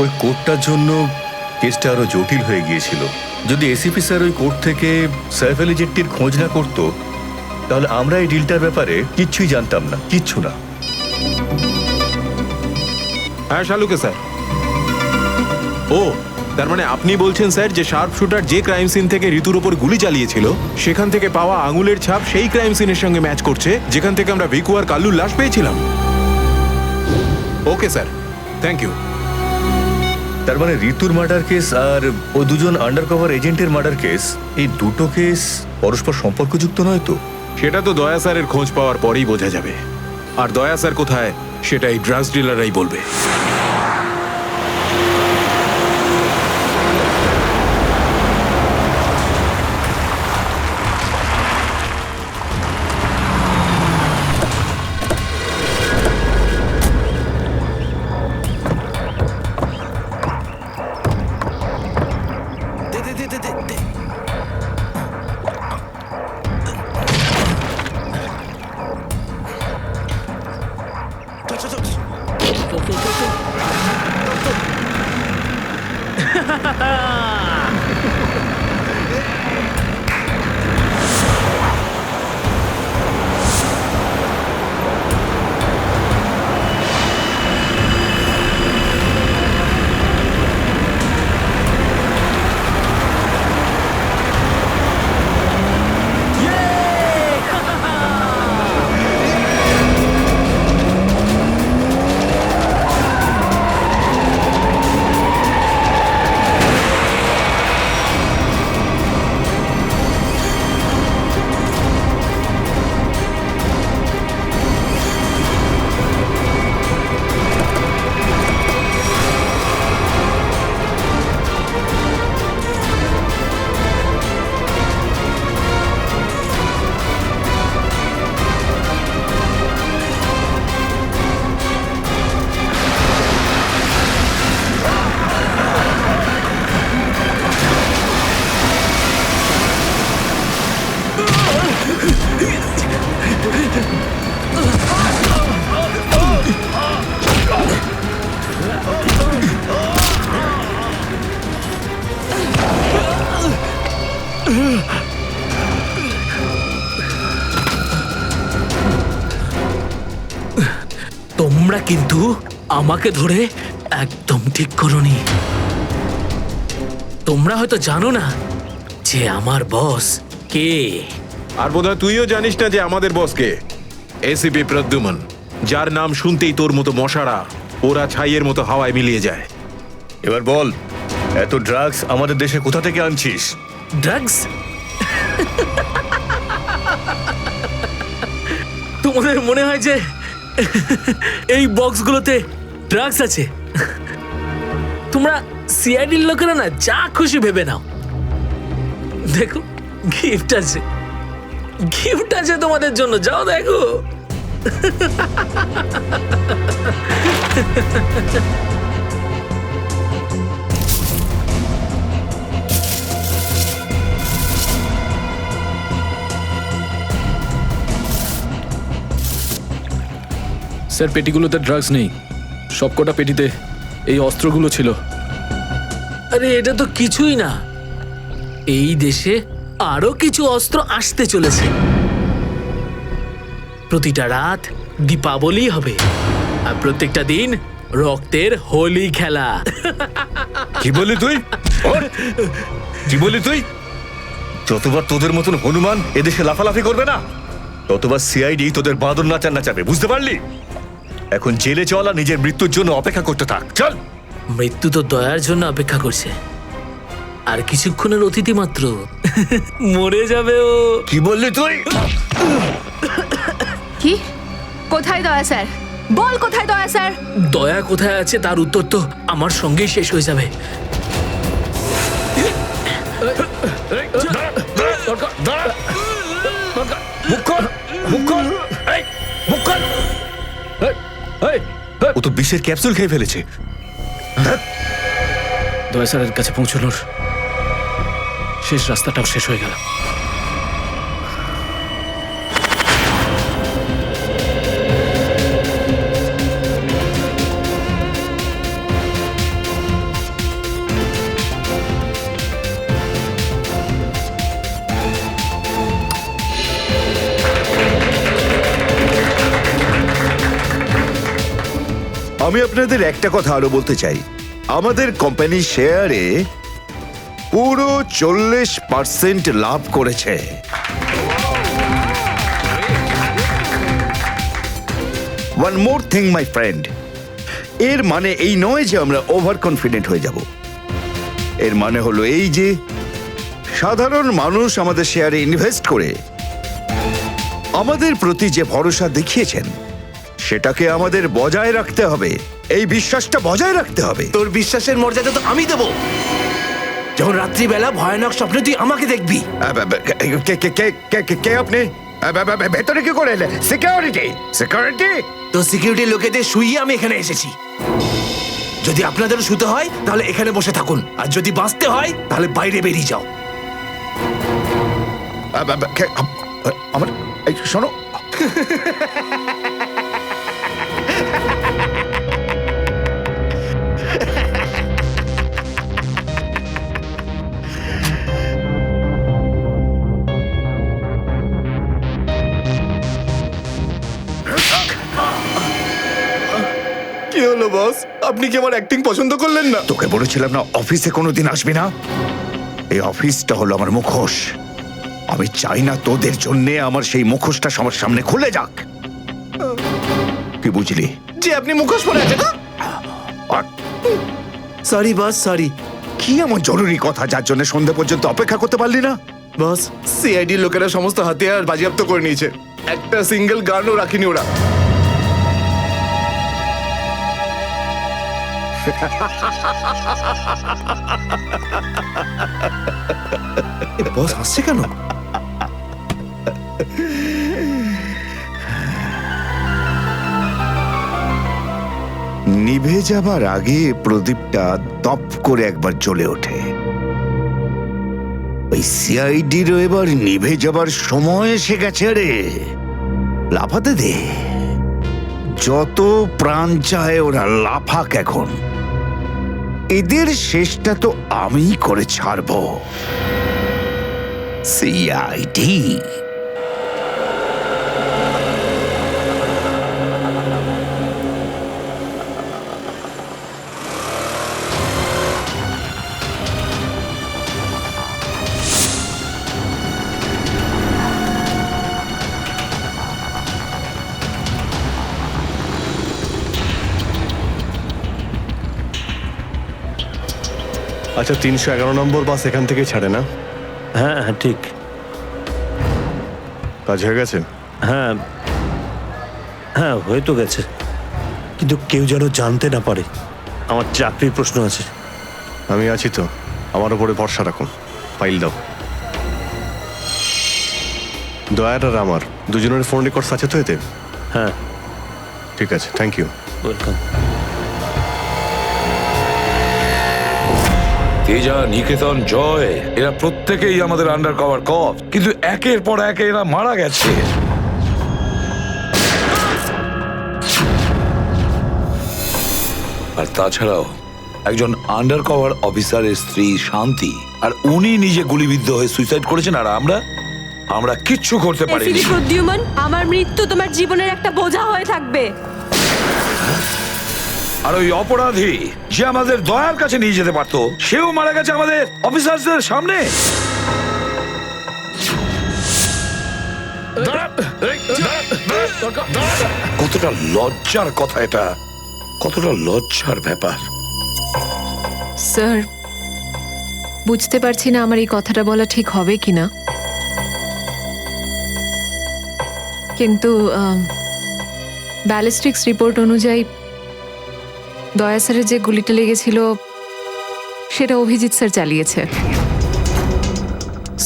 ওই কোর্টটার জন্য কেসটা আরো জটিল হয়ে গিয়েছিল। যদি এসিপি স্যার ওই কোর্ট থেকে সাইফ আলী জেট্টির খোঁজ না করতো, তাহলে আমরা এই ডিলটার ব্যাপারে কিচ্ছুই জানতাম না, কিচ্ছু না। হ্যাঁ শালুকে স্যার। ও, তার মানে আপনি বলছেন স্যার যে শার্প শুটার যে ক্রাইম সিন থেকে ঋতুর উপর গুলি চালিয়েছিল সেখান থেকে পাওয়া আঙুলের ছাপ সেই ক্রাইম সিনের সঙ্গে ম্যাচ করছে যেখান থেকে আমরা ভিকু আর কাল্লুর লাশ পেয়েছিলাম। Okay sir, thank you. তার মানে ঋতুর মার্ডার কেস আর ও দুজন আন্ডারকভার এজেন্টের মার্ডার কেস, এই দুটো কেস পরস্পর সম্পর্কযুক্ত নয় তো? সেটা তো দয়া স্যারের খোঁজ পাওয়ার পরেই বোঝা যাবে। আর দয়া স্যার কোথায় সেটা এই ড্রাগস ডিলাররাই বলবে। তোমরা কিন্তু আমাকে ধরে একদম ঠিক করোনি। তোমরা হয়তো জানো না যে আমার বস কে। আর বোধহয় তুইও জানিস না যে আমাদের বসকে, এসিপি প্রদ্যুমন, যার নাম শুনতেই তোর মতো মশারা ওরা ছাইয়ের মতো হাওয়ায় মিলিয়ে যায়। এবার বল, এত ড্রাগস আমাদের দেশে কোথা থেকে আনছিস? ড্রাগস? তোমাদের মনে হয় যে এই বক্সগুলোতে ড্রাগস আছে? তোমরা সিআইডির লোকেরা না যা খুশি ভেবে নাও। দেখো, গিফট আছে, গিফট আছে তোমাদের জন্য, যাও দেখো। স্যার, পেটিগুলোতে ড্রাগস নেই, সবকটা পেটিতে এই অস্ত্রগুলো ছিল। আরে এটা তো কিছুই না, এই দেশে আরো কিছু অস্ত্র আসতে চলেছে। প্রতিটা রাত দীপাবলি হবে আর প্রত্যেকটা দিন রক্তের হোলি খেলা। কি বললি তুই? কি বললি তুই? যতবার তোদের মতন হনুমান এদেশে লাফালাফি করবে না, ততবার সিআইডি তোদের বাঁদর নাচার নাচাবে, বুঝতে পারলি? এখন জেলে চল আর নিজের মৃত্যুর জন্য অপেক্ষা করতে থাক, চল। মৃত্যু তো দয়ার জন্য অপেক্ষা করছে, আর কিছুক্ষণের অতিথি মাত্র মরে যাবে ও। কি বললি তুই? কি? কোথায় দয়া স্যার? বল কোথায় দয়া স্যার? দয়া কোথায় আছে তার উত্তর তো আমার সঙ্গেই শেষ হয়ে যাবে। ও তো বিষের ক্যাপসুল খেয়ে ফেলেছে। দয়া স্যারের কাছে পৌঁছানোর শেষ রাস্তাটাও শেষ হয়ে গেল। আমি আপনাদের একটা কথা আরো বলতে চাই, আমাদের কোম্পানির শেয়ারে পুরো 40% লাভ করেছে। One more thing my friend, এর মানে এই নয় যে আমরা ওভার কনফিডেন্ট হয়ে যাব। এর মানে হলো এই যে সাধারণ মানুষ আমাদের শেয়ারে ইনভেস্ট করে আমাদের প্রতি যে ভরসা দেখিয়েছেন সেটাকে আমাদের বজায় রাখতে হবে, এই বিশ্বাসটা বজায় রাখতে হবে। তোর বিশ্বাসের মর্যাদা তো আমি দেবো যখন রাত্রিবেলা ভয়ানক স্বপ্নে তুই আমাকে দেখবি। কে আপনি? ভেতরে কি করে এলেন? সিকিউরিটি সিকিউরিটি তো সিকিউরিটি লোকেদের শুইয়ে আমি এখানে এসেছি। যদি আপনাদেরও শুতে হয় তাহলে এখানে বসে থাকুন, আর যদি বাঁচতে হয় তাহলে বাইরে বেরিয়ে যাও। আমার এই শোনো, কি হলো বস, আপনি কি আমার অ্যাক্টিং পছন্দ করলেন না? তোকে বলেছিলাম না অফিসে কোনোদিন আসবি না? এই অফিসটা হলো আমার মুখোশ। আমি চাই না তোদের জন্যে আমার সেই মুখোশটা সবার সামনে খুলে যাক। কি বুঝলি? যে আপনি মুখোশ পরে আছেন। আর সরি বস, সরি। কি এমন জরুরি কথা যার জন্য সন্ধ্যা পর্যন্ত অপেক্ষা করতে পারলি না? বস, সিআইডির লোকেরা সমস্ত হাতিয়ার বাজেয়াপ্ত করে নিয়েছে, একটা সিঙ্গেল গানও রাখিনি ওরা। বস হাসছে কেন? নিভে যাবার আগে প্রদীপটা দপ করে একবার জ্বলে ওঠে। ওই সিআইডিরও এবার নিভে যাবার সময় এসে গেছে রে। লাফাতে দে, যত প্রাণ চায় ওরা লাফাক এখন। এদের শেষটা তো আমি করে ছাড়বো। সিআইডি আচ্ছা, 311 নম্বর বাস এখান থেকে ছাড়ে না? হ্যাঁ হ্যাঁ ঠিক। কাজ হয়ে গেছে? হ্যাঁ হ্যাঁ হয়ে তো গেছে, কিন্তু কেউ যেন জানতে না পারে। আমার চাকরির প্রশ্ন আছে। আমি আছি তো, আমার উপরে ভরসা রাখুন। ফাইল দাও। দয়ার আর আমার দুজনের ফোন রেকর্ডস আছে তো এতে? হ্যাঁ ঠিক আছে, থ্যাংক ইউ। ওয়েলকাম। তেজা, নিকেতন, জয়, এরা প্রত্যেকেই আমাদের আন্ডার কভার কপ, কিন্তু একের পর এক এরা মারা গেছে। আর তাছাড়াও একজন আন্ডার কভার অফিসারের স্ত্রী শান্তি, আর উনি নিজে গুলিবিদ্ধ হয়ে সুইসাইড করেছেন, আর আমরা কিচ্ছু করতে পারিনি। এসিডি প্রদ্যুম্ন, আমার মৃত্যু তোমার জীবনের একটা বোঝা হয়ে থাকবে। আর ওই অপরাধী যে আমাদের দয়ার কাছে নিয়ে যেতে পারতো, সেও মারা গেছে আমাদের অফিসারদের সামনে। কতটা লজ্জার কথা এটা, কতটা লজ্জার ব্যাপার। স্যার, বুঝতে পারছি না আমার এই কথাটা বলা ঠিক হবে কিনা, কিন্তু ব্যালিস্টিক্স রিপোর্ট অনুযায়ী দয়া স্যারের যে গুলিটা লেগেছিল সেটা অভিজিৎ স্যার চালিয়েছে।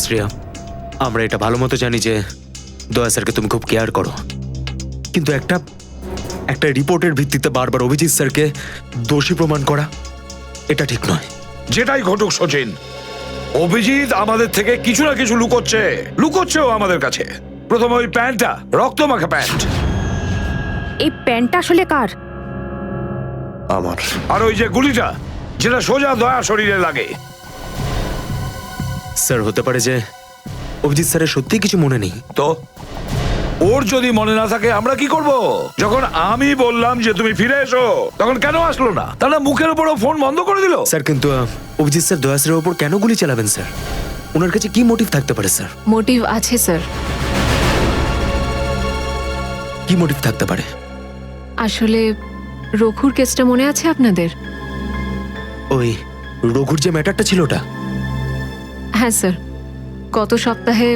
শ্রেয়া, আমরা এটা ভালো মতো জানি যে দয়া স্যারকে তুমি খুব কেয়ার করো, কিন্তু একটা রিপোর্টের ভিত্তিতে বারবার অভিজিৎ স্যারকে দোষী প্রমাণ করা এটা ঠিক নয়। যেটাই ঘটুক সচিন, অভিজিৎ আমাদের থেকে কিছু না কিছু লুকোচ্ছেও আমাদের কাছে। প্রথমে ওই প্যান্টটা, রক্তমাখা প্যান্ট। এই প্যান্টটা আসলে কার? আমার। আর ওই যে গুলিটা, যেটা সোজা দয়া শরীরে লাগে। স্যার, হতে পারে যে অভিজিৎ স্যারের সত্যি কিছু মনে নেই। তো ওর যদি মনে না থাকে আমরা কি করব? যখন আমি বললাম যে তুমি ফিরে এসো, তখন কেন আসলো না? তাহলে মুখের উপরও ফোন বন্ধ করে দিল। স্যার কিন্তু অভিজিৎ স্যার দয়া স্যারের ওপর কেন গুলি চালাবেন স্যার? ওনার কাছে কি মোটিভ থাকতে পারে স্যার? মোটিভ আছে স্যার। কি মোটিভ থাকতে পারে? আসলে রঘুর কেসটা মনে আছে আপনাদের? ওই রঘুর যে ম্যাটারটা ছিল ওটা? হ্যাঁ স্যার, গত সপ্তাহে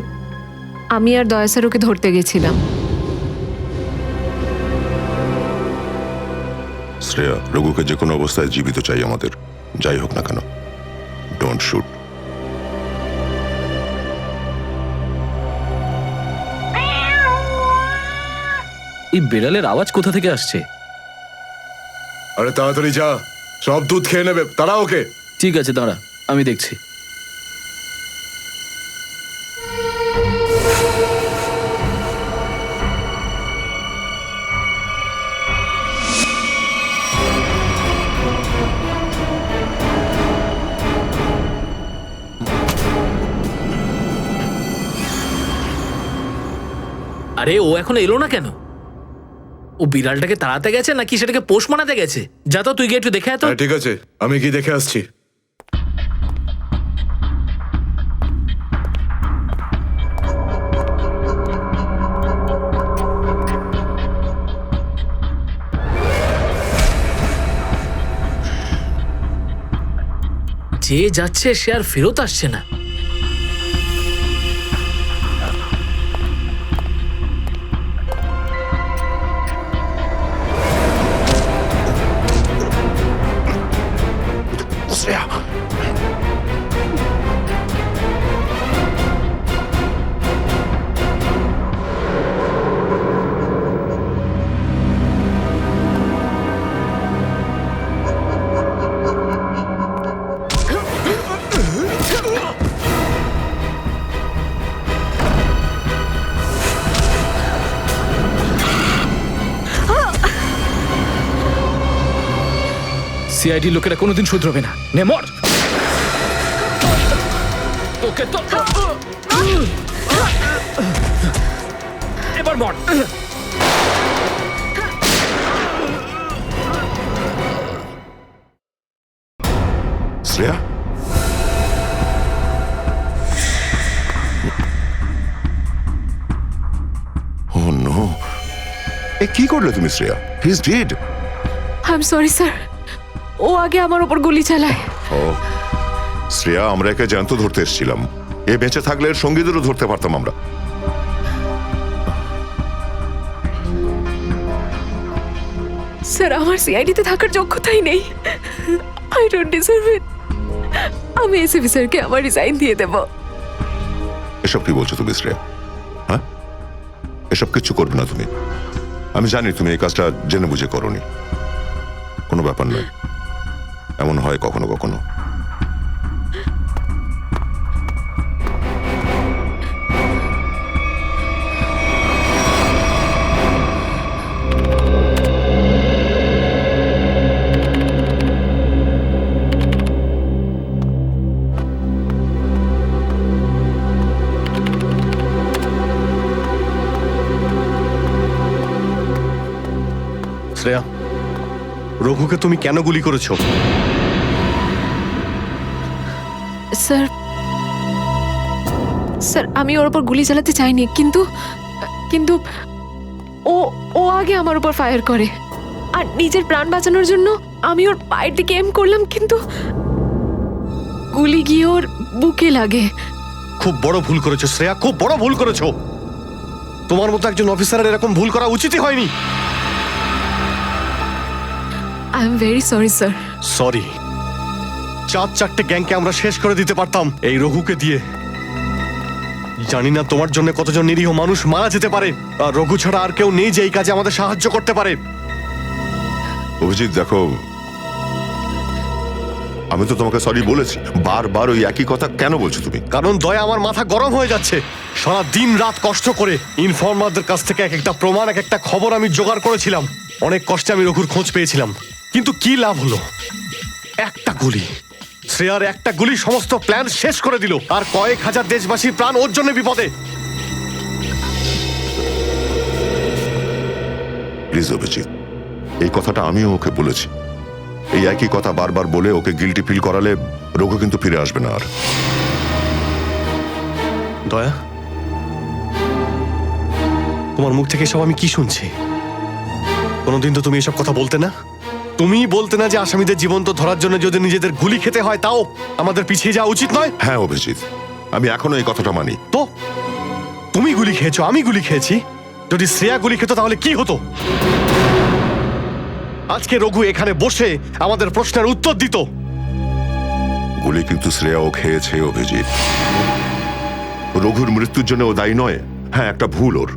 আমি আর দয়া স্যার ওকে ধরতে গেছিলাম। শ্রেয়া, রঘুকে যে কোনো অবস্থায় জীবিত চাই আমাদের, যাই হোক না কেন। Don't shoot. এই বেড়ালের আওয়াজ কোথা থেকে আসছে? আরে তাড়াতাড়ি যা, সব দুধ খেয়ে নেবে, তারা ওকে। ঠিক আছে, দাঁড়া, আমি দেখছি। আরে ও এখন এলো না কেন? ও বিড়ালটাকে তাড়াতে গেছে নাকি সেটাকে পোষ মানাতে গেছে? যা তো, তুই গিয়ে একটু দেখে আয় তো। হ্যাঁ ঠিক আছে, আমি কি দেখে আসছি। যে যাচ্ছে সে আর ফেরত আসছে না। শ্রেয়া, সিআইডি লোকেরা কোনোদিন শুধরবে না। নে মর। তোকে তো এবার মর। শ্রেয়া, ও নো, এ কি করলে তুমি Shreya? He is dead. I am sorry sir, ও আগে আমার ওপর গুলি চালায়। ও শ্রেয়া, আমরা একে জ্যান্ত ধরতে এসেছিলাম। এ বেঁচে থাকলে এর সঙ্গীদেরও ধরতে পারতাম আমরা। স্যার, আমার সিআইডিতে থাকার যোগ্যতাই নেই। আই ডোন্ট ডিজার্ভ ইট। আমি এসিপি স্যারকে আমার রিজাইন দিয়ে দেব। এসব কি বলছো তুমি শ্রেয়া? হ্যাঁ, এসব কিচ্ছু করবে না তুমি। আমি জানি তুমি এই কাজটা জেনে বুঝে করোনি। কোনো ব্যাপার নয়, এমন হয় কখনো কখনো। শ্রেয়া, রঘুকে তুমি কেন গুলি করেছো? স্যার, স্যার আমি ওর উপর গুলি চালাতে চাইনি, কিন্তু কিন্তু ও ও আগে আমার উপর ফায়ার করে। আর নিজের প্রাণ বাঁচানোর জন্য আমি ওর পায়ের দিকে এম করলাম, কিন্তু গুলি গিয়ে ওর বুকে লাগে। খুব বড় ভুল করেছো শ্রেয়া, খুব বড় ভুল করেছো। তোমার মতো একজন অফিসারের এরকম ভুল করা উচিতই হয়নি। I am very sorry sir. Sorry? 4-4টে গ্যাংকে আমরা শেষ করে দিতে পারতাম এই রঘুকে দিয়ে। জানি না তোমার জন্য কতজন নিরীহ মানুষ মারা যেতে পারে, আর রঘু ছাড়া আর কেউ নেই যে এই কাজে আমাদের সাহায্য করতে পারে। অভিজিৎ দেখো, আমি তো তোমাকে সরি বলেছি। বারবার ওই একই কথা কেন বলছো তুমি? কারণ দয়া আমার মাথা গরম হয়ে যাচ্ছে। সারা দিন রাত কষ্ট করে ইনফর্মারদের কাছ থেকে এক একটা প্রমাণ, এক একটা খবর আমি জোগাড় করেছিলাম। অনেক কষ্টে আমি রঘুর খোঁজ পেয়েছিলাম, কিন্তু কি লাভ হলো? একটা গুলি, শ্রেয়ার একটা গুলি সমস্ত প্ল্যান শেষ করে দিল, আর কয়েক হাজার দেশবাসীর প্রাণ ওর জন্য বিপদে। প্লিজ অভিজিৎ, এই কথাটা আমিও ওকে বলেছি। এই একই কথা বারবার বলে ওকে গিল্টি ফিল করালে রঘু কিন্তু ফিরে আসবে না আর। দয়া, তোমার মুখ থেকে সব আমি কি শুনছি? কোনোদিন তো তুমি এসব কথা বলতে না। তুমি বলতে না যে আসামিদের জীবন্ত ধরার জন্য যদি নিজেদের গুলি খেতে হয় তাও আমাদের পিছিয়ে যাওয়া উচিত নয়। হ্যাঁ অভিজিৎ, আমি এখনো এই কথাটা মানি। তো তুমি গুলি খেয়েছো, আমি গুলি খেয়েছি। যদি শ্রেয়া গুলি খেত তাহলে কি হতো? আজকে রঘু এখানে বসে আমাদের প্রশ্নের উত্তর দিত। গুলি কিন্তু শ্রেয়াও খেয়েছে অভিজিৎ। রঘুর মৃত্যুর জন্য ও দায়ী নয়। হ্যাঁ, একটা ভুল ওর।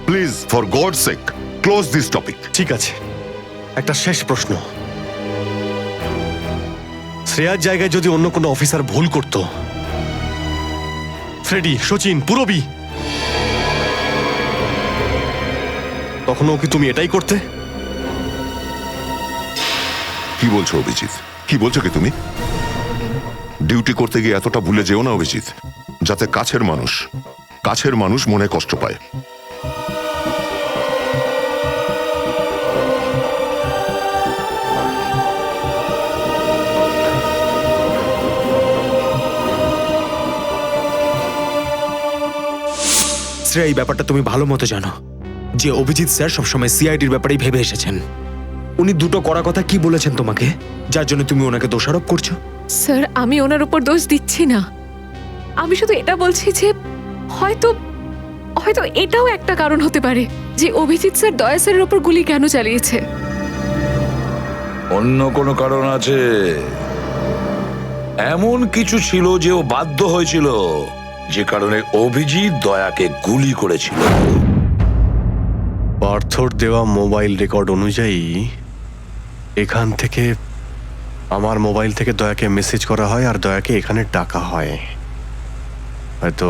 Please for God sake close this topic. ঠিক আছে, একটা শেষ প্রশ্ন। শ্রেয়ার জায়গায় যদি অন্য কোনো অফিসার ভুল করত, ফ্রেডি, সচিন, পুরবী, তখনও কি তুমি এটাই করতে? কি বলছো অভিজিৎ? কি বলছো কি তুমি? ডিউটি করতে গিয়ে এতটা ভুলে যেও না অভিজিৎ, যাতে কাছের মানুষ মনে কষ্ট পায়। শ্রেয়া, এই ব্যাপারটা তুমি ভালো মতো জানো যে অভিজিৎ স্যার সবসময় সিআইডির ব্যাপারেই ভেবে এসেছেন। উনি দুটো কড়া কথা কি বলেছেন তোমাকে, যার জন্য তুমি ওনাকে দোষারোপ করছো? স্যার, আমি ওনার উপর দোষ দিচ্ছি না। আমি শুধু এটা বলছি যে হয়তো হয়তো এটাও একটা কারণ হতে পারে যে অভিজিৎ স্যার দয়া স্যারের উপর গুলি কেন চালিয়েছে। অন্য কোনো কারণ আছে? এমন কিছু ছিল যে ও বাধ্য হয়েছিল, যে কারণে অভিজিৎ দয়াকে গুলি করেছিল। পার্থর দেওয়া মোবাইল রেকর্ড অনুযায়ী এখান থেকে আমার মোবাইল থেকে দয়াকে মেসেজ করা হয় আর দয়াকে এখানে ডাকা হয়। হয়তো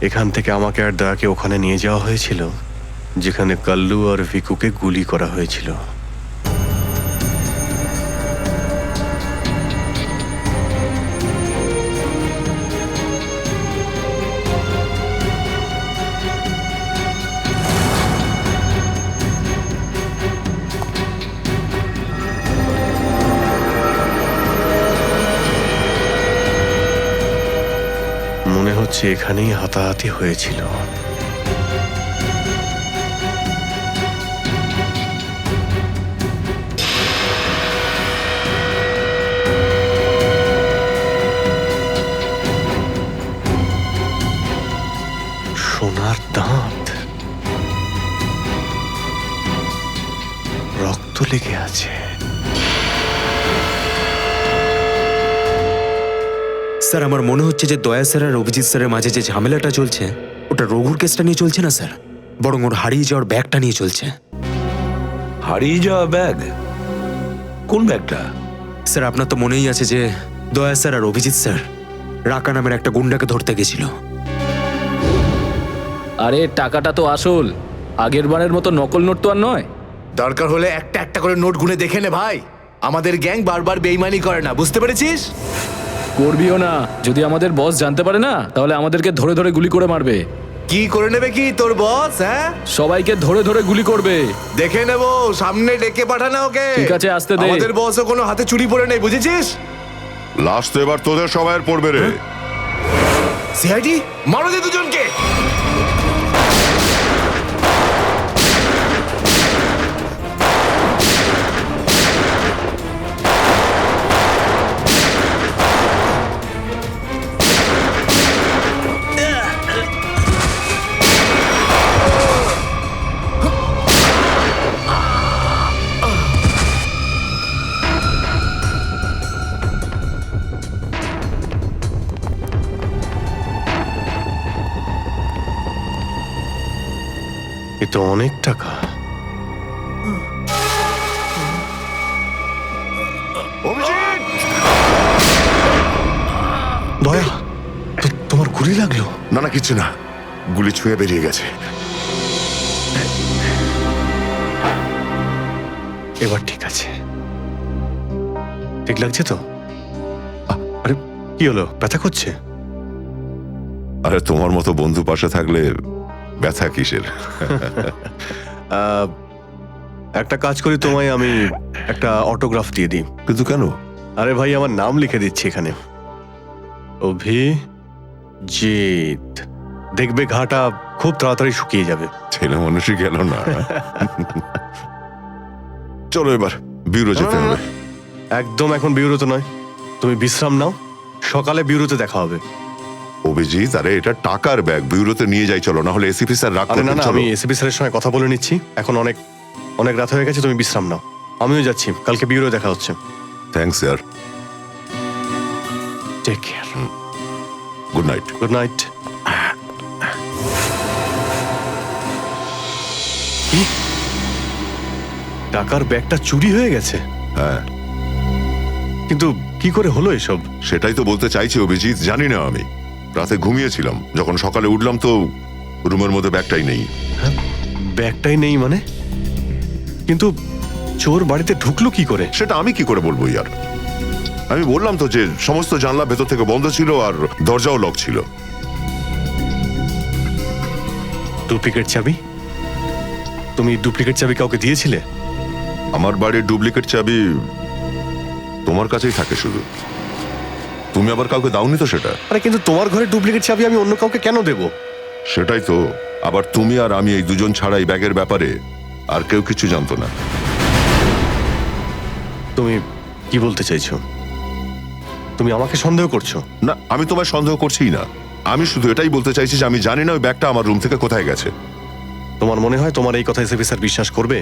এখান থেকে আমাকে আর দয়াকে ওখানে নিয়ে যাওয়া হয়েছিল যেখানে কাল্লু আর ভিকুকে গুলি করা হয়েছিল। মনে হচ্ছে এখানেই হাতাহাতি হয়েছিল। সোনার দাঁত, রক্ত লেগে আছে। স্যার, আমার মনে হচ্ছে যে দয়া স্যার আর অভিজিৎ স্যারের মাঝে যে ঝামেলাটা চলছে ওটা রঘুর কেসটা নিয়ে চলছে না স্যার, বরং ওর হারিয়ে যাওয়ার ব্যাগটা নিয়ে চলছে। হারিয়ে যাওয়া ব্যাগ? কোন ব্যাগটা? স্যার, আপনার তো মনেই আছে যে দয়া স্যার আর অভিজিৎ স্যার রাকা নামের একটা গুন্ডাকে ধরতে গেছিল। আরে টাকাটা তো আসল, আগের বারের মতো নকল নোট তো আর নয়। দরকার হলে একটা একটা করে নোট গুনে দেখে নে ভাই। আমাদের গ্যাং বারবার বেইমানি করে না, বুঝতে পেরেছিস? করবিও না। যদি আমাদের বস জানতে পারে না তাহলে আমাদেরকে ধরে ধরে গুলি করে মারবে। কি করে নেবে কি তোর বস? হ্যাঁ, সবাইকে ধরে ধরে গুলি করবে। দেখে নেবো, সামনে ডেকে পাঠানা ওকে। ঠিক আছে, আসতে দে। আমাদের বসও কোনো হাতে চুরি পড়ে নেই, বুঝেছিস? লাস্ট তো এবার তোদের সবাইয়ের পড়বে রে। সিআইডি মারো দে দুজনকে। এ তো অনেক টাকা। দয়া, তোমার গুলি লাগলো? না না, কিছু না, গুলি ছুঁয়ে বেরিয়ে গেছে। এবার ঠিক আছে, ঠিক লাগছে তো? আরে কি হলো, ব্যথা করছে? আরে তোমার মতো বন্ধু পাশে থাকলে ব্যথা কিসের? একটা কাজ করি, তোমায় আমি একটা অটোগ্রাফ দিয়ে দিই। কিন্তু কেন? আরে ভাই, আমার নাম লিখে দিচ্ছি এখানে, অভিজিৎ। দেখবে ঘাটা খুব তাড়াতাড়ি শুকিয়ে যাবে। ছেলে মানুষই গেল না। চলো এবার বিউরো যেতে হবে। একদম এখন বিউরোতে নয়, তুমি বিশ্রাম নাও, সকালে বিউরোতে দেখা হবে। অভিজিৎ, আরে এটা টাকার ব্যাগ, বিউরোতে নিয়ে যাই চলো, না হলে এসিপি স্যার রাগ আরে না করবেন। না, চলো। আমি এসিপি স্যারের সঙ্গে কথা বলে নিচ্ছি, এখন অনেক অনেক রাত হয়ে গেছে, তুমি বিশ্রাম নাও। আমিও যাচ্ছি, কালকে বিউরো দেখা হচ্ছে। Thanks sir. Take care. Good night. Good night. টাকার ব্যাগটা চুরি হয়ে গেছে? হ্যাঁ, কিন্তু কি করে হলো এসব? সেটাই তো বলতে চাইছি অভিজিৎ, জানি না। আমি রাতে ঘুমিয়েছিলাম, যখন সকালে উঠলাম তো রুমের মধ্যে ব্যাগটাই নেই। ব্যাগটাই নেই মানে? কিন্তু চোর বাড়িতে ঢুকলো কি করে? সেটা আমি কি করে বলবো ইয়ার? আমি বললাম তো যে সমস্ত জানলা ভেতর থেকে বন্ধ ছিল আর দরজাও লক ছিল। ডুপ্লিকেট চাবি? তুমি ডুপ্লিকেট চাবি কাউকে দিয়েছিলে? আমার বাড়ির ডুপ্লিকেট চাবি তোমার কাছেই থাকে শুধু, তুমি আবার কাউকে দাওনি তো সেটা। আরে কিন্তু তোমার ঘরে ডুপ্লিকেট চাবি আমি অন্য কাউকে কেন দেব? সেটাই তো, আবার তুমি আর আমি এই দুজন ছাড়া এই ব্যাগের ব্যাপারে আর কেউ কিছু জানতো না। তুমি কি বলতে চাইছো? তুমি আমাকে সন্দেহ করছো? না, আমি তোমায় সন্দেহ করছিই না, আমি শুধু এটাই বলতে চাইছি যে আমি জানি না ওই ব্যাগটা আমার রুম থেকে কোথায় গেছে। তোমার মনে হয় তোমার এই কথা এসএপি স্যার বিশ্বাস করবে?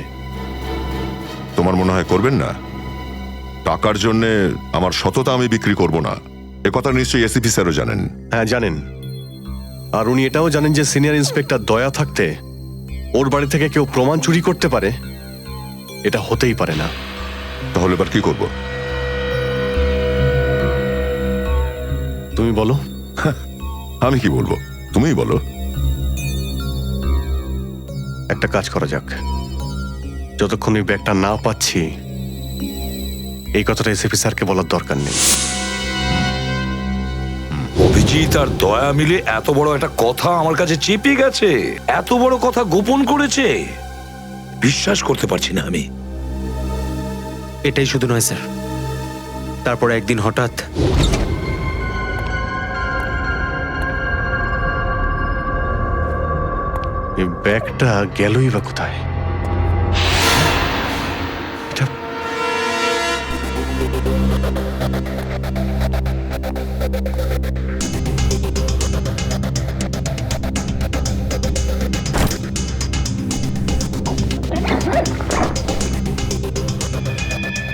তোমার মনে হয় করবেন না? টাকার জন্য আমার সততা আমি বিক্রি করব না, এ কথা নিশ্চয়ই এসিপি স্যারও জানেন। হ্যাঁ জানেন, আর উনি এটাও জানেন যে সিনিয়র ইন্সপেক্টর দয়া থাকতে ওর বাড়ি থেকে কেউ প্রমাণ চুরি করতে পারে, এটা হতেই পারে না। তাহলে এবার কি করব? তুমি বলো। আমি কি বলবো, তুমিই বলো। একটা কাজ করা যাক, যতক্ষণ ওই ব্যাগটা না পাচ্ছি এই কথাটা এসএপি স্যারকে বলার দরকার নেই। অভিজিৎ আর দয়া মিলে এত বড় একটা কথা আমার কাছে চেপে গেছে, এত বড় কথা গোপন করেছে, বিশ্বাস করতে পারছি না আমি। এটাই শুধু নয় স্যার, তারপর একদিন হঠাৎ এই ব্যাগটা গেলই বা কোথায়? এটা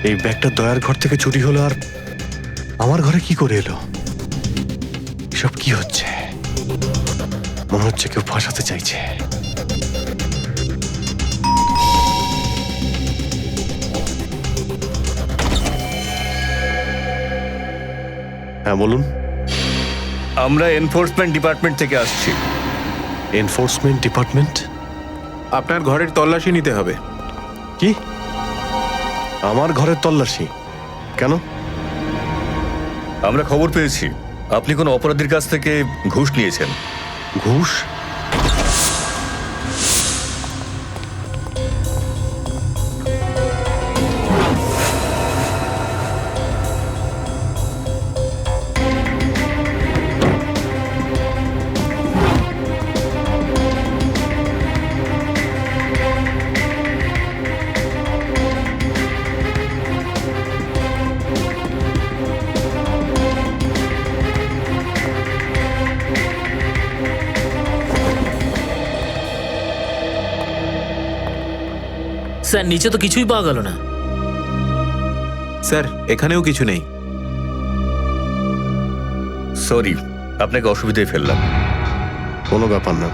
এই ব্যাগটা দয়ার ঘর থেকে চুরি হলো, আর আমার ঘরে কি করে এলো? এসব কি হচ্ছে? মনে হচ্ছে কেউ ফাঁসাতে চাইছে। হ্যাঁ বলুন। আমরা এনফোর্সমেন্ট ডিপার্টমেন্ট থেকে আসছি। Enforcement department? আপনার ঘরের তল্লাশি নিতে হবে। কি? আমার ঘরের তল্লাশি কেন? আমরা খবর পেয়েছি আপনি কোনো অপরাধীর কাছ থেকে ঘুষ নিয়েছেন। ঘুষ? স্যার নিচে তো কিছুই পাওয়া গেল না। স্যার এখানেও কিছু নেই। সরি, আপনাকে অসুবিধায় ফেললাম। কোনো ব্যাপার না,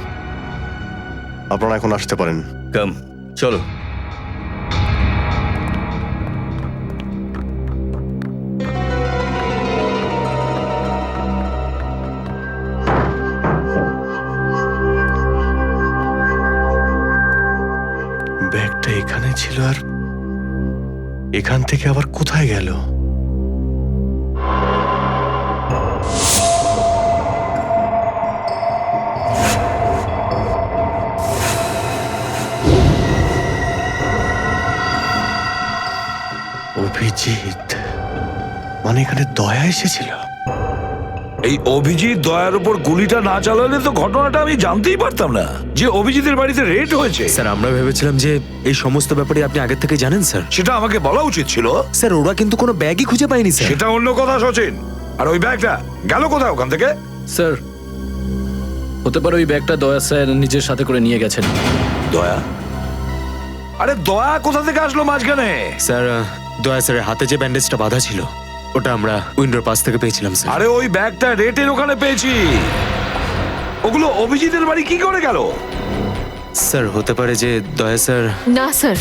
আপনারা এখন আসতে পারেন। কাম, চলো। ব্যাগটা এখানে ছিল, আর এখান থেকে আবার কোথায় গেল? অভিজিৎ মানে এখানে দয়া এসেছিল? এই অভিজিৎ দয়ার উপর গুলিটা না চালালে তো ঘটনাটা আমি জানতেই পারতাম না যে অভিজিতের বাড়িতে রেড হয়েছে। স্যার আমরা ভেবেছিলাম যে এই সমস্ত ব্যাপারে আপনি আগে থেকে জানেন স্যার। সেটা আমাকে বলা উচিত ছিল। স্যার ওরা কিন্তু কোনো ব্যাগই খুঁজে পায়নি স্যার। সেটা অন্য কথা সচিন। আর ওই ব্যাগটা গেল কোথায় ওখান থেকে? স্যার হতে পারে ওই ব্যাগটা দয়া স্যার নিজের সাথে করে নিয়ে গেছেন। দয়া? আরে দয়া কোথা থেকে আসলো মাঝখানে? স্যার দয়া স্যারের হাতে যে ব্যান্ডেজটা বাঁধা ছিল ওটা আমরা উইন্ডোর পাশ থেকে পেয়েছিলাম স্যার। আরে ওই ব্যাগটা রেটের ওখানে পেয়েছি। ওগুলো অভিজিতের বাড়ি কি করে গেল? স্যার হতে পারে যে দয়া স্যার। না স্যার,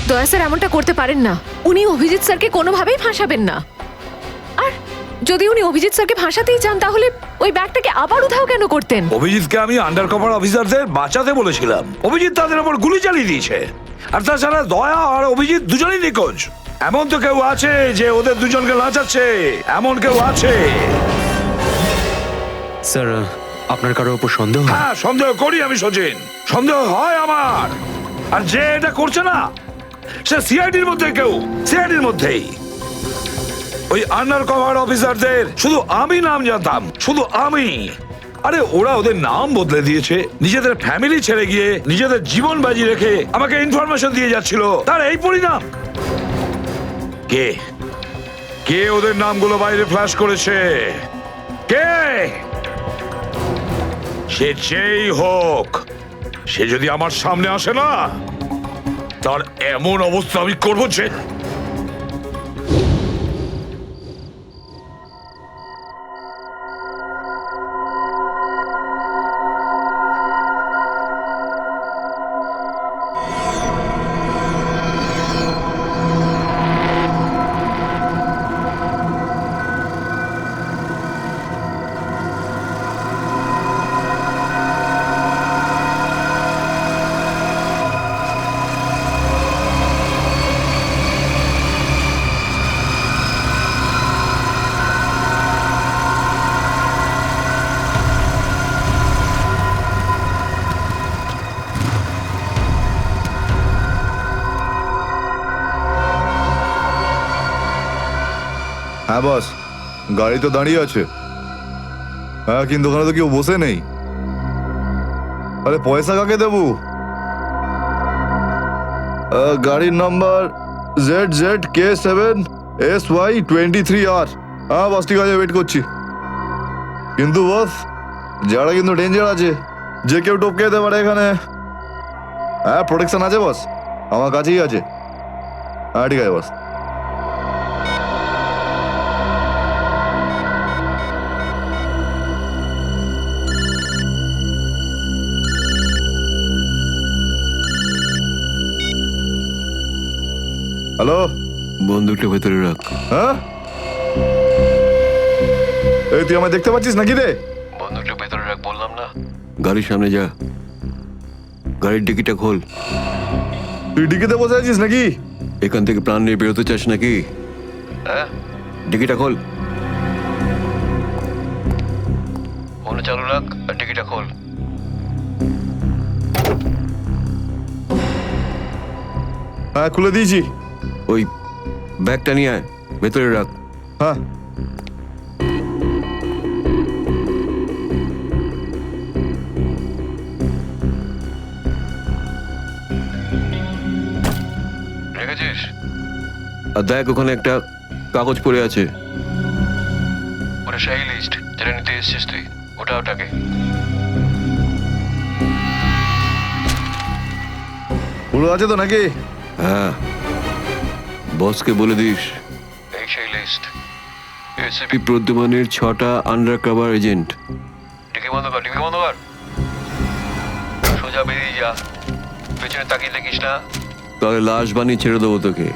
দয়া স্যার এমনটা করতে পারেন না। উনি অভিজিৎ স্যারকে কোনোভাবেই ফাঁসাবেন না। আর যদি উনি অভিজিৎ স্যারকে ফাঁসাতেই চান তাহলে ওই ব্যাগটাকে আবার উধাও কেন করতেন? অভিজিৎকে আমি আন্ডার কভার অফিসারদের বাঁচাতে বলেছিলাম। অভিজিৎ তাদের উপর গুলি চালিয়ে দিয়েছে। আর তাছাড়া দয়া আর অভিজিৎ দুজনেই নিখোঁজ। এমন তো কেউ আছে যে ওদের দুজনকে লাচাচ্ছে, এমন কেউ আছে? স্যার আপনার কারোর উপর সন্দেহ? হ্যাঁ সন্দেহ করি আমি সচিন, সন্দেহ হয় আমার। আর যে এটা করছে না সে সিআইডির মধ্যে কেউ, সিআইডির মধ্যেই। ওই আন্ডার কভার অফিসারদের শুধু আমি নাম জানতাম, শুধু আমি। আরে ওরা ওদের নাম বদলে দিয়েছে, নিজেদের ফ্যামিলি ছেড়ে গিয়ে নিজেদের জীবন বাজি রেখে আমাকে ইনফরমেশন দিয়ে যাচ্ছিল। তার এই পরিণাম। কে কে ওদের নামগুলো বাইরে ফ্ল্যাশ করেছে? কে? সে যেই হোক, সে যদি আমার সামনে আসে না, তার এমন অবস্থা আমি করবো যে। হ্যাঁ বস, গাড়ি তো দাঁড়িয়ে আছে। হ্যাঁ কিন্তু ওখানে তো কেউ বসে নেই। আরে পয়সা কাকে দেবো? গাড়ির নাম্বার ZZK7SY23R। হ্যাঁ বস ঠিক আছে, ওয়েট করছি। কিন্তু বস যারা কিন্তু ডেঞ্জার আছে, যে কেউ টপকে যেতে পারে এখানে। হ্যাঁ প্রোটেকশন আছে বস, আমার কাছেই আছে। হ্যাঁ ঠিক আছে বস। হ্যালো, বন্দুকটা ভেতরে রাখ। হ্যাঁ এই তুই আমায় দেখতে পাচ্ছিস নাকি রে? বন্দুকটা ভেতরে রাখ বললাম না। গাড়ির সামনে যা, গাড়ির ডিকিটা খোল। তুই ডিকিতে বসে আছিস নাকি? এখান থেকে প্রাণ নিয়ে বেরোতে চাস নাকি? হ্যাঁ ডিকিটা খোল। ফোন চালু রাখ আর টিকিটটা খোল। হ্যাঁ খুলে দিয়েছি। ওই ব্যাগটা নিয়ে আয়, ভেতরে রাখ। হ্যাঁ রেখেছিস? আর দেখ ওখানে একটা কাগজ পড়ে আছে। ওটা সেই লিস্ট যেটা নিতে এসেছিস তুই, ওটাকে। পুরো আছে তো নাকি? হ্যাঁ, বসকে বলে দিস এই সেই লিস্ট। এসিপি প্রদ্যুমানের 6টা আন্ডার কভার এজেন্ট। ডিকি বন্ধ কর, ডিকি বন্ধ কর। সোজা বেরিয়ে যা, পেছনে তাকিয়ে দেখিস না। তাহলে লাশ বানিয়ে ছেড়ে দেবো তোকে।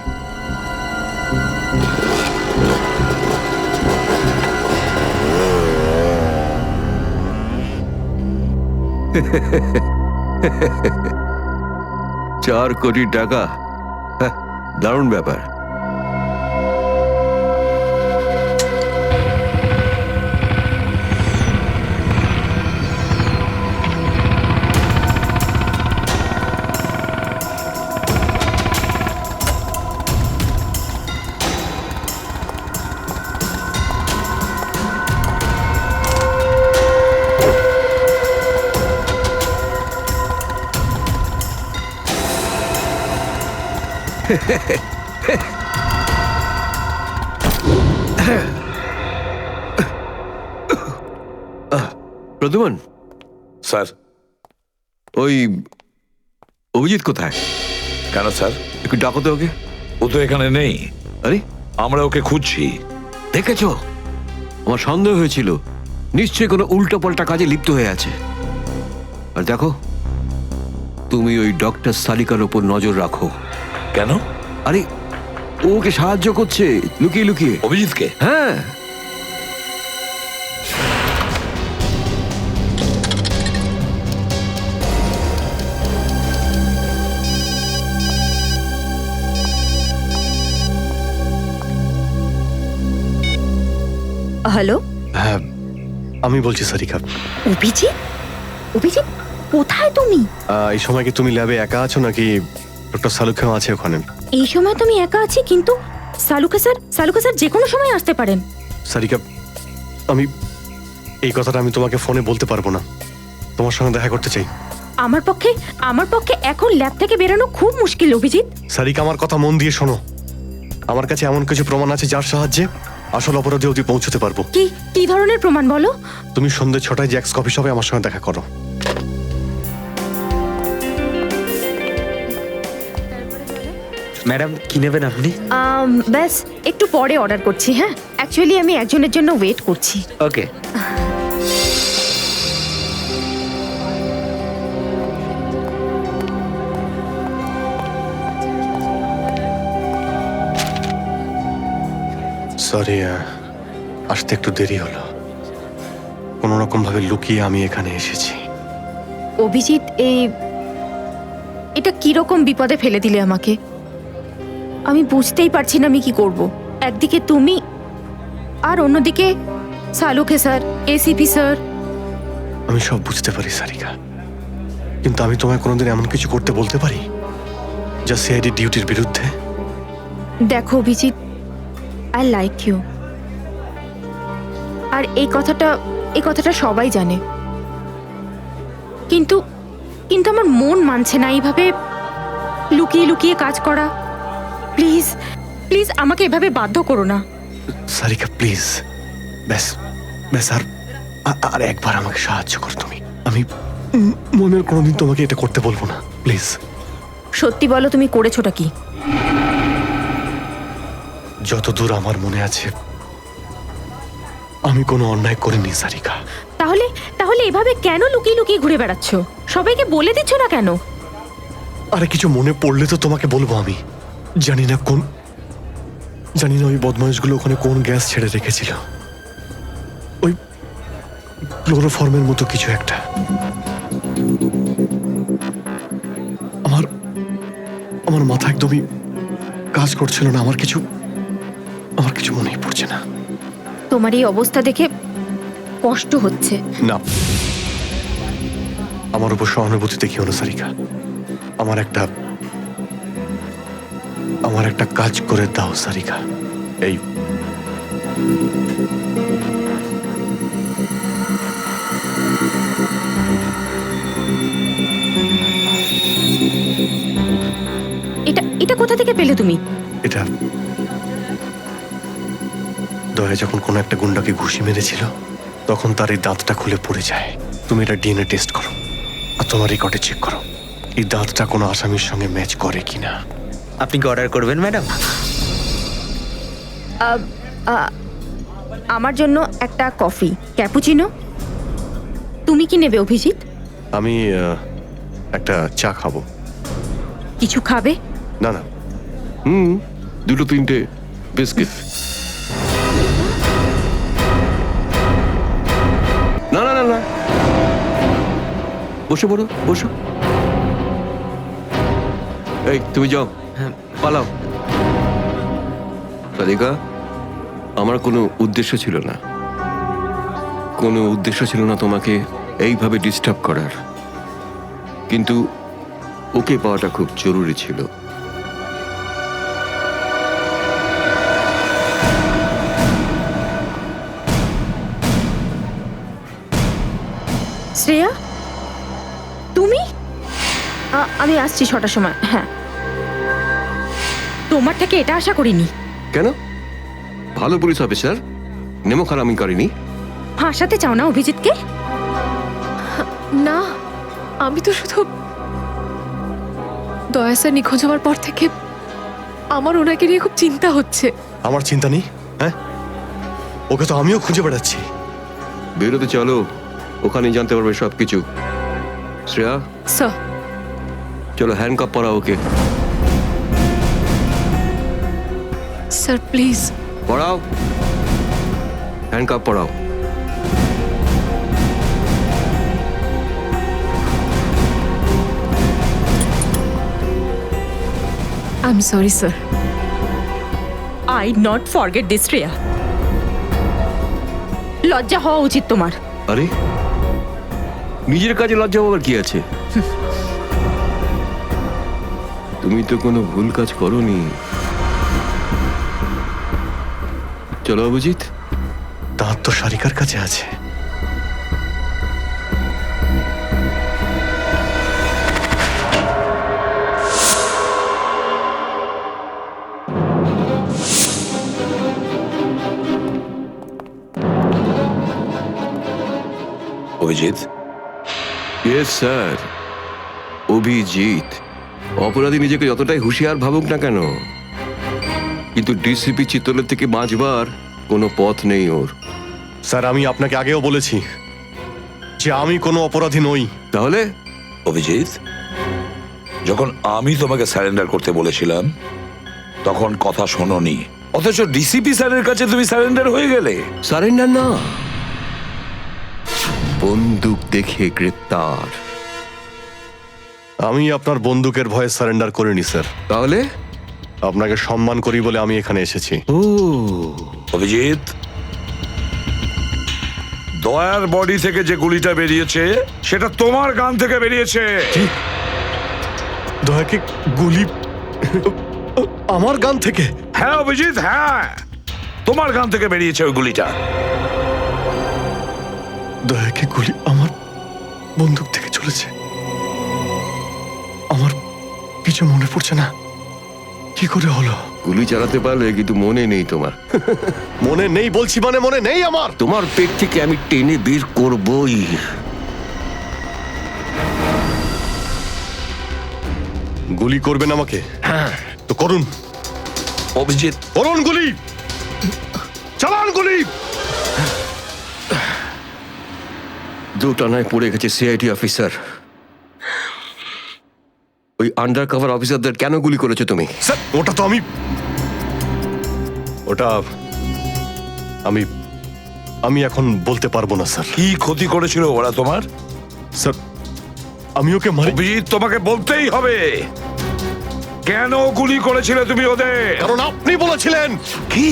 $4 কোটি, দারুণ ব্যাপার। প্রদ্যুমন, স্যার। ওই অভিজিৎ কোথায়? কেন স্যার? একটু ডাকো তো ওকে। ও তো এখানে নেই। আরে, আমরা ওকে খুঁজছি। দেখেছো, আমার সন্দেহ হয়েছিল নিশ্চয়ই কোনো উল্টো পাল্টা কাজে লিপ্ত হয়ে আছে। আর দেখো, তুমি ওই ডক্টর সালিকার ওপর নজর রাখো। কেন? আরে, ও ওকে সাহায্য করছে লুকিয়ে লুকিয়ে। অভিজিৎকে? হ্যাঁ। হ্যালো, হ্যাঁ, আমি বলছি সারিকা। অভিজিৎ? অভিজিৎ, কোথায় তুমি? এই সময় কি তুমি ল্যাবে একা আছো নাকি ডক্টর সালুখাও আছে ওখানে? এই সময় তুমি একা আছি, কিন্তু সালুকা স্যার যে কোনো সময় আসতে পারেন। সারিকা, আমি এই কথাটা আমি তোমাকে ফোনে বলতে পারবো না। তোমার সঙ্গে দেখা করতে চাই। আমার পক্ষে এখন ল্যাব থেকে বেরোনো খুব মুশকিল অভিজিৎ। সারিকা, আমার কথা মন দিয়ে শোনো। আমার কাছে এমন কিছু প্রমাণ আছে যার সাহায্যে আসল অপরাধী অবধি পৌঁছতে পারবো। কি ধরনের প্রমাণ বলো? তুমি সন্ধ্যে 6টায় জ্যাক্স কফি শপে আমার সঙ্গে দেখা করো। ম্যাডাম, কি নেবেন আপনি? ব্যাস একটু পরে অর্ডার করছি। হ্যাঁ, অ্যাকচুয়ালি আমি একজনের জন্য ওয়েট করছি। ওকে। সরি, আসতে একটু দেরি হলো। কোনো রকম ভাবে লুকিয়ে আমি এখানে এসেছি। অভিজিৎ, এটা কিরকম বিপদে ফেলে দিলে আমাকে। আমি বুঝতেই পারছি না আমি কি করব। একদিকে তুমি আর অন্যদিকে সালুকে স্যার, এসিপি স্যার। আমি সব বুঝতে পারি সারিকা, কিন্তু আমি তোমায় কোনোদিন এমন কিছু করতে বলতে পারি যা সিআইডি ডিউটির বিরুদ্ধে? দেখো অভিজিৎ, আই লাইক ইউ, আর এই কথাটা সবাই জানে, কিন্তু আমার মন মানছে না এইভাবে লুকিয়ে লুকিয়ে কাজ করা। প্লিজ প্লিজ আমাকে এভাবে বাধ্য করো না। সারিকা প্লিজ, ব্যাস আর একবার আমাকে সাহায্য করো তুমি। আমি মনের কোনোদিন তোমাকে এটা করতে বলবো না, প্লিজ। সত্যি বলো, তুমি করেছোটা কি? যতদূর আমার মনে আছে আমি কোনো অন্যায় করিনি সারিকা। তাহলে এভাবে কেন লুকিয়ে লুকিয়ে ঘুরে বেড়াচ্ছ? সবাইকে বলে দিচ্ছ না কেন? আরে, কিছু মনে পড়লে তো তোমাকে বলবো। আমি জানি না ওই বদমাইশগুলো ওখানে কোন গ্যাস ছেড়ে রেখেছিল। ওই ক্লোরোফর্মের মতো কিছু একটা। আমার মাথা একদমই কাজ করছিল না। আমার কিছু মনেই পড়ছে না। তোমার এই অবস্থা দেখে কষ্ট হচ্ছে। না, আমার উপর সহানুভূতি দেখিও না সারিকা। আমার একটা কাজ করে দাও সারিকা। এই এটা কোথা থেকে পেলে তুমি? এটা দয়া যখন কোনো একটা গুন্ডাকে ঘুষি মেরেছিল তখন তার এই দাঁতটা খুলে পড়ে যায়। তুমি এটা ডিএনএ টেস্ট করো আর তোমার রেকর্ডে চেক করো এই দাঁতটা কোনো আসামির সঙ্গে ম্যাচ করে কিনা। আপনি কি অর্ডার করবেন ম্যাডাম? আমার জন্য একটা কফি ক্যাপুচিনো। তুমি কি নেবে অভিজিৎ? আমি একটা চা খাবো। কিছু খাবে? না, দুটো তিনটে বিস্কিট। না, বসে পড়ো, বসো। এই, তুমি যাও, পালাও। রাধিকা, আমার কোনো উদ্দেশ্য ছিল না তোমাকে এইভাবে ডিস্টার্ব করার, কিন্তু ওকে পাওয়াটা খুব জরুরি ছিল। শ্রেয়া, তুমি? আমি আসছি 6টার সময়। হ্যাঁ, তোমার থেকে এটা আশা করিনি। কেন? ভালো পুলিশ অফিসার, নেমো খারামি করেনি। ফাঁসাতে চাও না অভিজিৎকে? না, আমি তো শুধু দয়া স্যার নিখোঁজ হওয়ার পর থেকে আমার ওনাকে নিয়ে খুব চিন্তা হচ্ছে। আমার চিন্তা নেই, হ্যাঁ? ওকে তো আমিও খুঁজে বেড়াচ্ছি। বেরোতে চলো, ওখানেই জানতে পারবে সবকিছু। শ্রেয়া, স্যার, চলো হ্যান্ডকাপ পরাও ওকে। Sir please. পড়াও, হ্যান্ডকাপ পড়াও। I am sorry sir. I not forget this Shreya. লজ্জা হওয়া উচিত তোমার। আরে, নিজের কাজে লজ্জা পাওয়ার কি আছে? তুমি তো কোনো ভুল কাজ করোনি। চলো অভিজিৎ, দাঁত তো সারিকার কাছে আছে। Abhijit, yes sir, Abhijit. অপরাধী নিজেকে যতটাই হুঁশিয়ার ভাবুক না কেন, কিন্তু ডিসিপি চিত্তলের থেকে বাঁচবার কোনো পথ নেই ওর। স্যার, আমি আপনাকে আগেও বলেছি যে আমি কোনো অপরাধী নই। তাহলে অভিজিৎ, যখন আমি তোমাকে স্যারেন্ডার করতে বলেছিলাম তখন কথা শোনোনি, অথচ ডিসিপি স্যারের কাছে তুমি স্যারেন্ডার হয়ে গেলে। সারেন্ডার না, বন্দুক দেখে গ্রেপ্তার। আমি আপনার বন্দুকের ভয়ে সারেন্ডার করিনি স্যার। তাহলে আপনাকে সম্মান করি বলে আমি এখানে এসেছি। ও অভিজিৎ, দয়ার বডি থেকে যে গুলিটা বেরিয়েছে সেটা তোমার গান থেকে বেরিয়েছে। দয়াকে গুলি আমার গান থেকে? হ্যাঁ অভিজিৎ, হ্যাঁ, তোমার গান থেকে বেরিয়েছে ওই গুলিটা। দয়াকে গুলি আমার বন্দুক থেকে চলেছে? আমার কিছু মনে পড়ছে না, কি করে হলো? গুলি চালাতে পারলে, কিন্তু মনে নেই তোমার। মনে নেই বলছি মানে মনে নেই আমার। তোমার পেট থেকে আমি টেনে বের করবই। গুলি করবেন আমাকে? হ্যাঁ তো করুন অভিজিৎ, করুন গুলি, চালান গুলি। দুটানায় পড়ে গেছে সিআইডি অফিসার। ওই আন্ডার কভার অফিসারদের কেন গুলি করেছো তুমি? স্যার, ওটা তো আমি এখন বলতে পারবো না স্যার। কি ক্ষতি করেছিল ওরা তোমার? স্যার, আমি ওকে মারি। অভিজিৎ, তোমাকে বলতেই হবে কেন গুলি করেছিলে তুমি ওদের। কারণ আপনি বলেছিলেন। কি?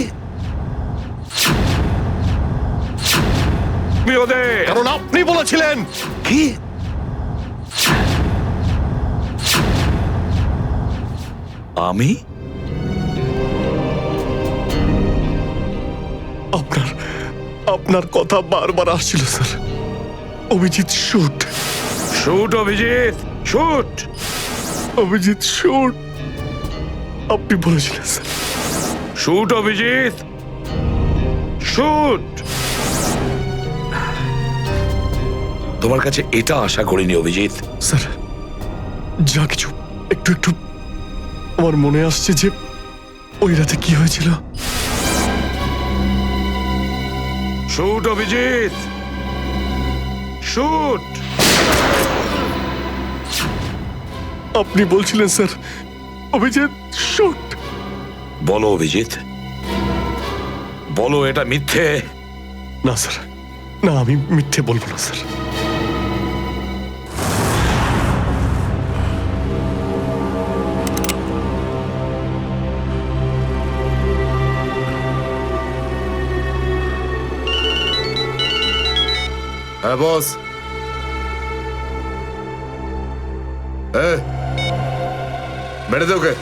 তুমি ওদের? কারণ আপনি বলেছিলেন। কি? আমি? আপনার কথা বারবার আসছিল sir. Abhijit shoot. Shoot Abhijit, shoot. Abhijit shoot, আপনি বলেছিলেন স্যার। Shoot Abhijit, shoot. তোমার কাছে এটা আশা করিনি অভিজিৎ। স্যার, যা কিছু একটু একটু আমার মনে আসছে যে ওই রাতে কি হয়েছিল। Shoot Abhijit, shoot. আপনি বলছিলেন স্যার অভিজিৎ শুট। বলো অভিজিৎ, বলো এটা মিথ্যে। না স্যার, না, আমি মিথ্যে বলবো না স্যার। হ্যাঁ বস। বেড়ে দে ওকে।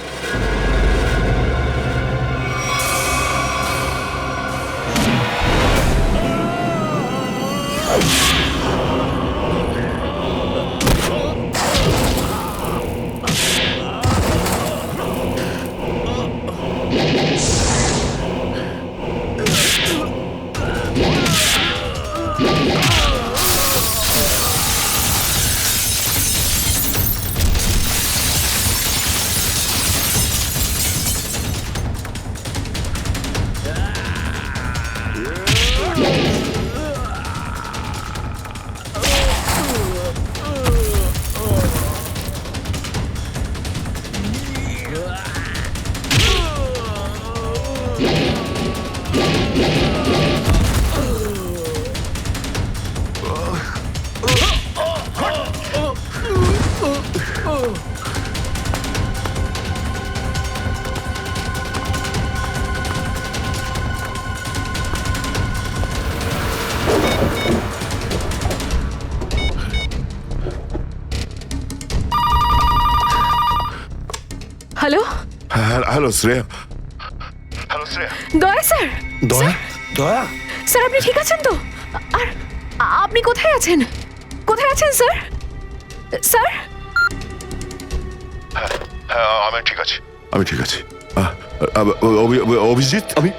হ্যালো শ্রেয়া। হ্যালো শ্রেয়া। দয়া স্যার, দয়া দয়া স্যার আপনি ঠিক আছেন তো? আর আপনি কোথায় আছেন? কোথায় আছেন স্যার? স্যার হ্যাঁ আমি ঠিক আছি, আমি ঠিক আছি। অভিজিৎ, আমি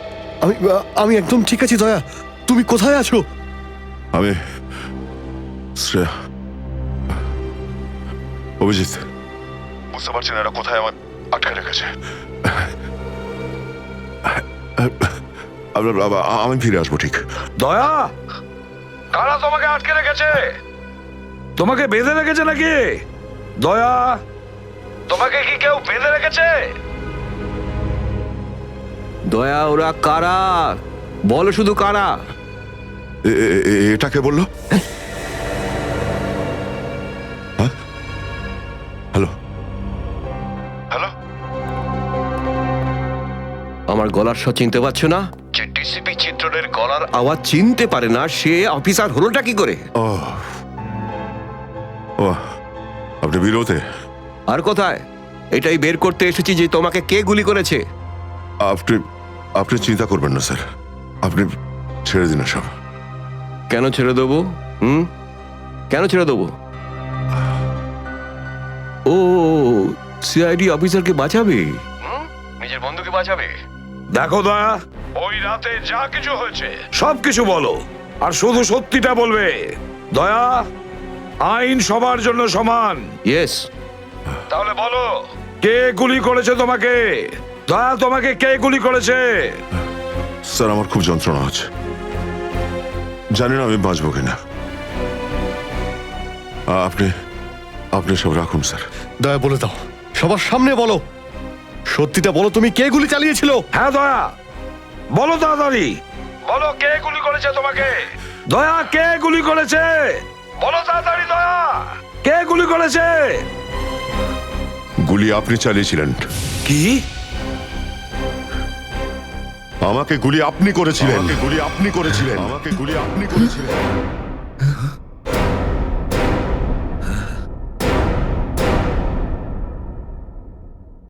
আমি আমি একদম ঠিক আছি দয়া। তুমি কোথায় আছো? আমি শ্রেয়া। অভিজিৎ, বুঝতে পারছি না এরা কোথায় আমার আটকে রেখেছে। আমি ফিরে আসবো ঠিক। দয়া, কারা তোমাকে আটকে রেখেছে? তোমাকে বেঁধে রেখেছে নাকি? দয়া, তোমাকে কি কেউ বেঁধে রেখেছে? দয়া, ওরা কারা? বলো শুধু কারা। এটা কে বললো? হ্যাঁ? হ্যালো হ্যালো, আমার গলার স্বর চিনতে পারছো না? যে ডিসিপি চিত্রনের গলার আওয়াজ চিনতে পারে না সে অফিসার হলোটা কি করে? ও ও, আপনি বিরোধে? আর কোথায়? এটাই বের করতে এসেছি যে তোমাকে কে গুলি করেছে। আপনি আপনি চিন্তা করবেন না স্যার, আপনি ছেড়ে দিন সব। কেন ছেড়ে দেবো? কেন ছেড়ে দেবো? ও, সিআইডি অফিসারকে বাঁচাবে, নিজের বন্ধুকে বাঁচাবে। দেখো দয়া, ওই রাতে যা কিছু হয়েছে সব কিছু বলো, আর শুধু সত্যিটা বলবে। দয়া, আইন সবার জন্য সমান। ইয়েস। তাহলে বলো, কে গুলি করেছে তোমাকে? দয়া, তোমাকে কে গুলি করেছে? স্যার আমার খুব যন্ত্রণা হচ্ছে, জানি না আমি বাঁচবো কিনা। আপনি আপনি সব রাখুন স্যার। দয়া বলে দাও, সবার সামনে বলো, সত্যিটা বলো, তুমি কে গুলি চালিয়েছিল? হ্যাঁ দয়া, বলো তাড়াতাড়ি, বলো কে গুলি করেছে তোমাকে? দয়া, কে গুলি করেছে? বলো তাড়াতাড়ি দয়া, কে গুলি করেছে? গুলি আপনি চালিয়েছিলেন। কি? আমাকে গুলি আপনি করেছিলেন। আমাকে গুলি আপনি করেছিলেন। আমাকে গুলি আপনি করেছিলেন।